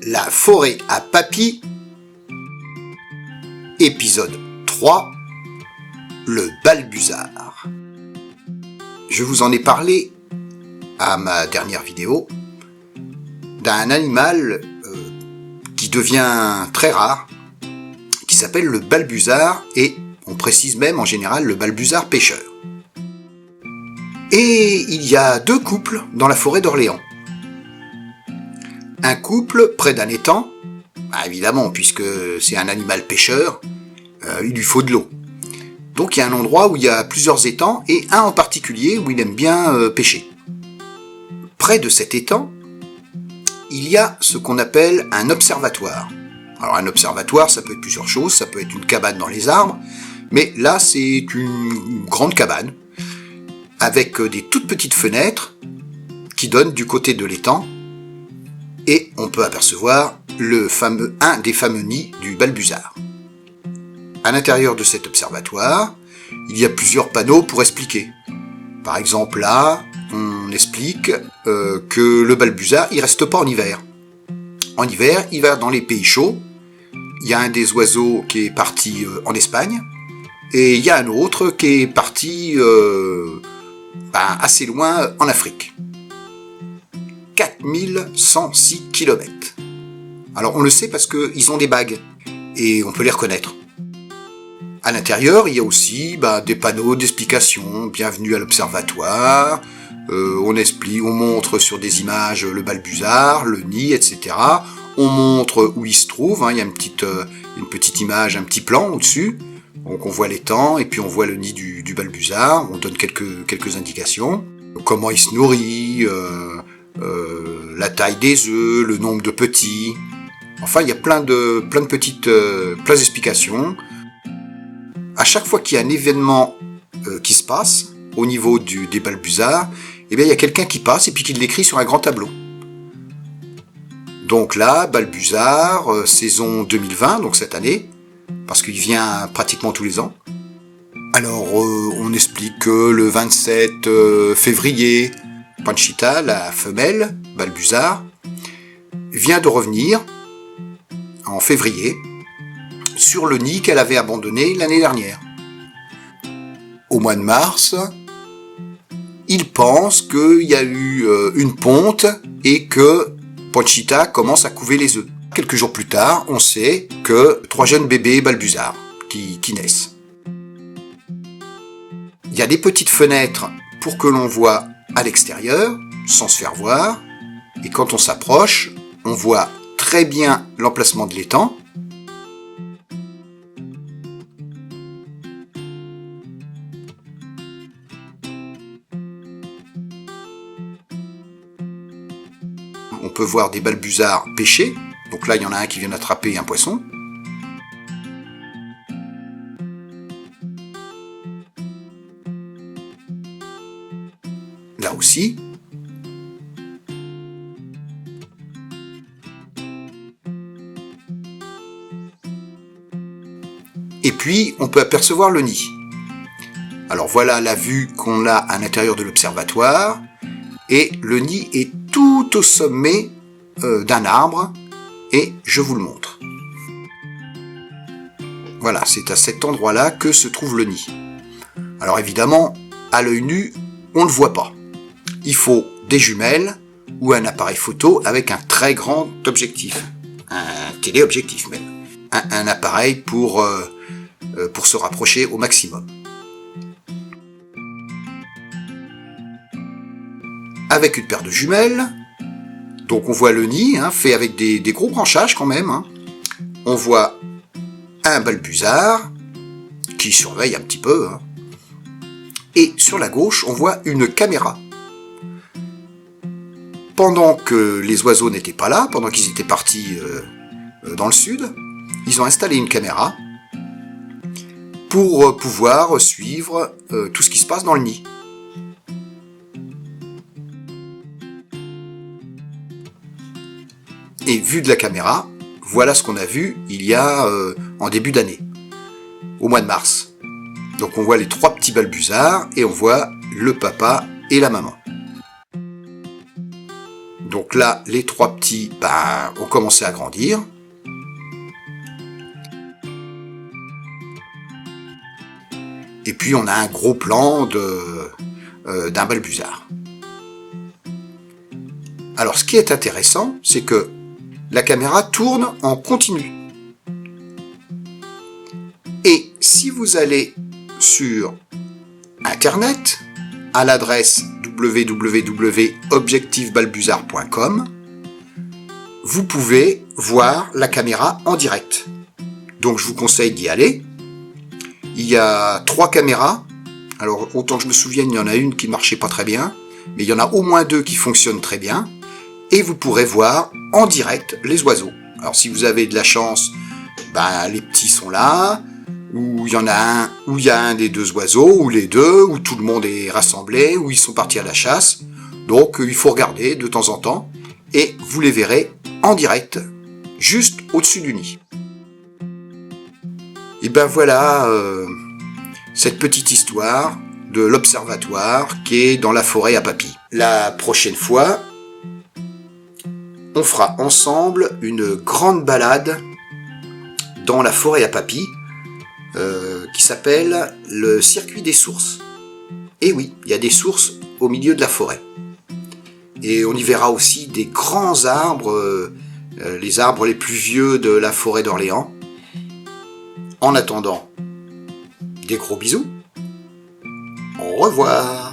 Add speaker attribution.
Speaker 1: La forêt à Papy, épisode 3, le balbuzard. Je vous en ai parlé à ma dernière vidéo d'un animal qui devient très rare, qui s'appelle le balbuzard, et on précise même en général le balbuzard pêcheur. Et il y a deux couples dans la forêt d'Orléans. Un couple près d'un étang, évidemment, puisque c'est un animal pêcheur, il lui faut de l'eau. Donc il y a un endroit où il y a plusieurs étangs, et un en particulier où il aime bien pêcher. Près de cet étang, il y a ce qu'on appelle un observatoire. Alors un observatoire, ça peut être plusieurs choses, ça peut être une cabane dans les arbres, mais là c'est une grande cabane, avec des toutes petites fenêtres qui donnent du côté de l'étang, et on peut apercevoir un des fameux nids du balbuzard. À l'intérieur de cet observatoire, il y a plusieurs panneaux pour expliquer. Par exemple là, on explique que le balbuzard, il reste pas en hiver. En hiver, il va dans les pays chauds. Il y a un des oiseaux qui est parti en Espagne, et il y a un autre qui est parti assez loin en Afrique. 4106 km. Alors on le sait parce qu'ils ont des bagues, et on peut les reconnaître. À l'intérieur, il y a aussi des panneaux d'explication, bienvenue à l'observatoire, on montre sur des images le balbuzard, le nid, etc. On montre où il se trouve, il y a une petite image, un petit plan au-dessus, donc on voit l'étang, et puis on voit le nid du balbuzard, on donne quelques indications, comment il se nourrit, la taille des œufs, le nombre de petits, enfin il y a plein de petites explications. À chaque fois qu'il y a un événement qui se passe au niveau des balbuzards, il y a quelqu'un qui passe et puis qui l'écrit sur un grand tableau. Donc là, balbuzard, saison 2020, donc cette année, parce qu'il vient pratiquement tous les ans. Alors on explique que le 27 février, Panchita, la femelle balbuzard, vient de revenir en février sur le nid qu'elle avait abandonné l'année dernière. Au mois de mars, il pense qu'il y a eu une ponte et que Panchita commence à couver les œufs. Quelques jours plus tard, on sait que 3 jeunes bébés balbuzards qui naissent. Il y a des petites fenêtres pour que l'on voit à l'extérieur, sans se faire voir, et quand on s'approche, on voit très bien l'emplacement de l'étang. On peut voir des balbuzards pêcher, donc là il y en a un qui vient d'attraper un poisson. Là aussi. Et puis, on peut apercevoir le nid. Alors voilà la vue qu'on a à l'intérieur de l'observatoire. Et le nid est tout au sommet d'un arbre. Et je vous le montre. Voilà, c'est à cet endroit-là que se trouve le nid. Alors évidemment, à l'œil nu, on ne le voit pas. Il faut des jumelles ou un appareil photo avec un très grand objectif, un téléobjectif même, un appareil pour se rapprocher au maximum. Avec une paire de jumelles, donc on voit le nid, fait avec des gros branchages quand même. On voit un balbuzard qui surveille un petit peu. Et sur la gauche, on voit une caméra. Pendant que les oiseaux n'étaient pas là, pendant qu'ils étaient partis dans le sud, ils ont installé une caméra pour pouvoir suivre tout ce qui se passe dans le nid. Et vu de la caméra, voilà ce qu'on a vu il y a en début d'année, au mois de mars. Donc on voit les 3 petits balbuzards et on voit le papa et la maman. Donc là, les 3 petits ont commencé à grandir. Et puis on a un gros plan d'un balbuzard. Alors ce qui est intéressant, c'est que la caméra tourne en continu. Et si vous allez sur Internet, à l'adresse www.objectifbalbuzard.com, vous pouvez voir la caméra en direct. Donc je vous conseille d'y aller. Il y a 3 caméras. Alors autant que je me souvienne, il y en a une qui ne marchait pas très bien, mais il y en a au moins 2 qui fonctionnent très bien. Et vous pourrez voir en direct les oiseaux. Alors si vous avez de la chance, les petits sont là, ou il y a un des 2 oiseaux, ou les 2, ou tout le monde est rassemblé, ou ils sont partis à la chasse. Donc il faut regarder de temps en temps, et vous les verrez en direct, juste au-dessus du nid. Et voilà cette petite histoire de l'observatoire qui est dans la forêt à Papy. La prochaine fois, on fera ensemble une grande balade dans la forêt à Papy qui s'appelle le circuit des sources. Et oui, il y a des sources au milieu de la forêt. Et on y verra aussi des grands arbres, les arbres les plus vieux de la forêt d'Orléans. En attendant, des gros bisous. Au revoir.